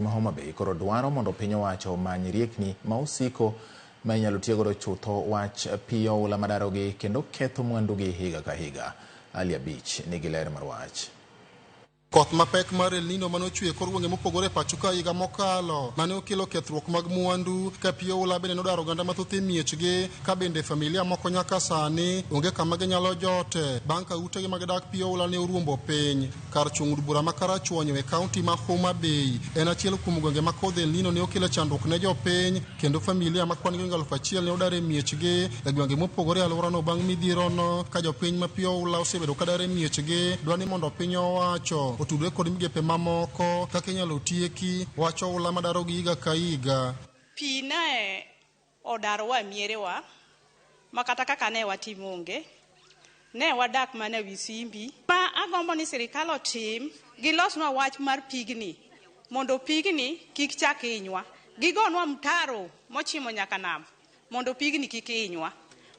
ma Homa Bay koro dwaro mondo piny owacho omany riekni ma osiko ma inyalo tiyogo chutho wach pi oula madarogi kendo ketho mwandugi higa ka higa. Alia Beach nigi ler mar wach. Koth mapek mar El Nino manochwe kor gwenge mopogore pacho ka higa mokalo mane okelo kethruok mag mwandu ka pi oula bende nodaro oganda mathoth e miechgi ka bende familia moko nyaka sani onge kama ginyalo jote bang' ka utegi mag dak pi oula ne oruombo piny. Kar chung' od bura ma Karachuonyo e kaunti ma Homa Bay en achiel kuom gwenge ma kodh El Nino ne okelo chandruok ne jopiny kendo familia ma kwan gi 1,000 ne odar e miechgi e gwenge mopogore alworano bang' midhierono ka jopiny ma pi oula osebedo ka dar e miechgi dwani mondo piny owacho otudre kod migepe mamoko kaka inyalo tieki wach oula madarogi higa ka higa. Pi ne odarowa mierewa makata kaka ne watimo onge ne wadak mana wi simbi ma agombo ni sirikal otim gilosnwa wach mar pigni mondo pigni kik chak hinywa, gigonwa mtaro mochimo nyaka nam mondo pigni kik hinywa.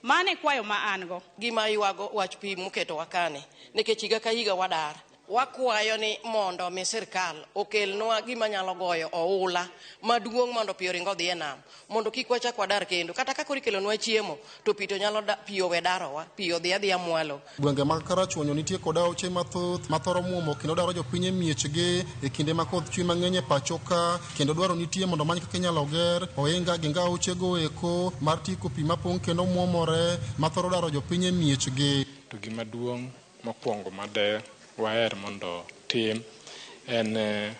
Mane kwayo ma an go gima ywago wach pi muketo wakane nikech higa ka higa wadar wakwayo ni mondo mi sirikal okelnwa gima nyalo goyo oula maduong' mondo pi oringo dhi e nam mondo kik wachak wadar kendo kata ka koro kelonwa chiemo to pi to nyalo pi owe darowa pi odhi adhiya mwalo. Gwenge mag Karachuonyo nitie kod aoche mathoth mathoro muomo kendo daro jopiny e miechgi e kinde ma koth chwe mang'eny e pacho ka kendo dwaro nitie mondo many kaka inyalo ger ohinga gi aochego eko mar tieko pi mapong' kendo muomore mathoro daro jopiny e miechgi. To gima duong' mokwongo made waer mondo tim en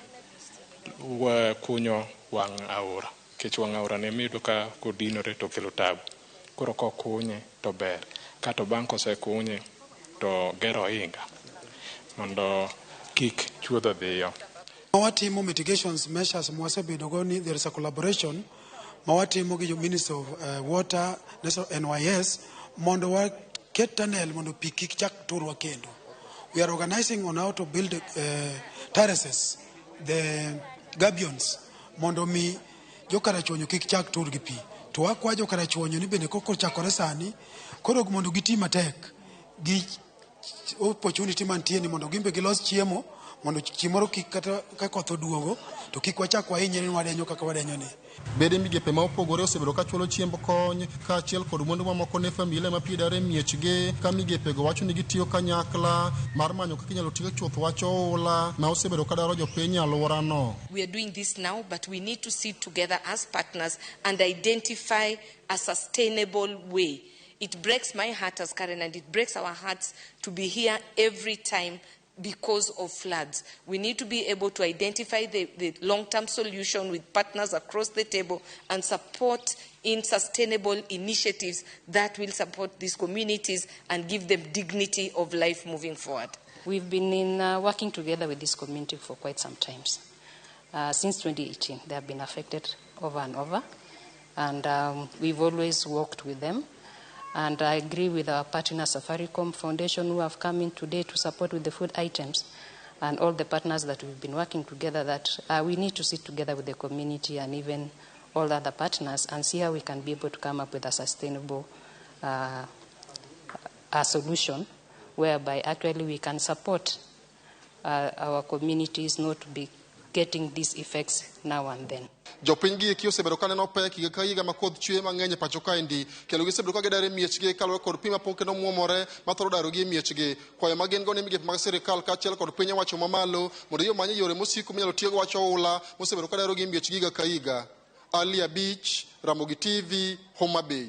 kunyo wang' aora kech wang' aora ne miyudo ka kodinore to kelo tabu. Koro kokunye to ber kato bang' kosekunye to gero ohinga mondo kik chuodho dhiyo. Mawatimo mitigations measures mwasebedogo ni there is a collaboration mawatimo gi Ministry of Water NYS mondo waket tunnel mondo pi kik chak turwa kendo. We are organizing on how to build terraces, the gabions, mondo mi jo Karachuonyo kik chak tur gi pi. To wakwa jo Karachuonyo ni bende koko chakore sani, koro mondo giti matek gi opportunity mantie ni mondo gimbe gilos chiemo, mondo chimoro kik kata ka koth oduogo to kik wachak wahinyre ni wadenyo kaka wadenyo ni. Bede migepe ma opogore osebedo ka chulo chiemb kony ka achiel kod mwandu mamoko ne familia ma pi dare miechgi ka migepego wacho ni gitiyo kanyakla mar manyo kaka inyalo tiek chuth wach oula ma osebedo ka daro jopiny alworano. We are doing this now, but we need to sit together as partners and identify a sustainable way. It breaks my heart as Karen and it breaks our hearts to be here every time because of floods. We need to be able to identify the long-term solution with partners across the table and support in sustainable initiatives that will support these communities and give them dignity of life moving forward. We've been working together with this community for quite some time. Since 2018, they have been affected over and over, and we've always worked with them. And I agree with our partner Safaricom Foundation who have come in today to support with the food items and all the partners that we've been working together that we need to sit together with the community and even all the other partners and see how we can be able to come up with a sustainable solution whereby actually we can support our communities not to be getting these effects now and then. Jopiny gi eki osebedo ka neno pek higa ka higa ma koth chwe mang'eny e pacho kaendi kendo gisebedo ka gidare miechgi kaluwore kod pi mapong' kendo muomore mathoro darogi e miechgi. Kwayo ma gin go ne migepe mag sirikal kaachiel kod piny owacho mamalo mondo omany yore mosiko minyalo tiyogo wach oula mosebedo ka darogi e miechgi higa ka higa. Alia Beach, Ramogi TV, Homa Bay.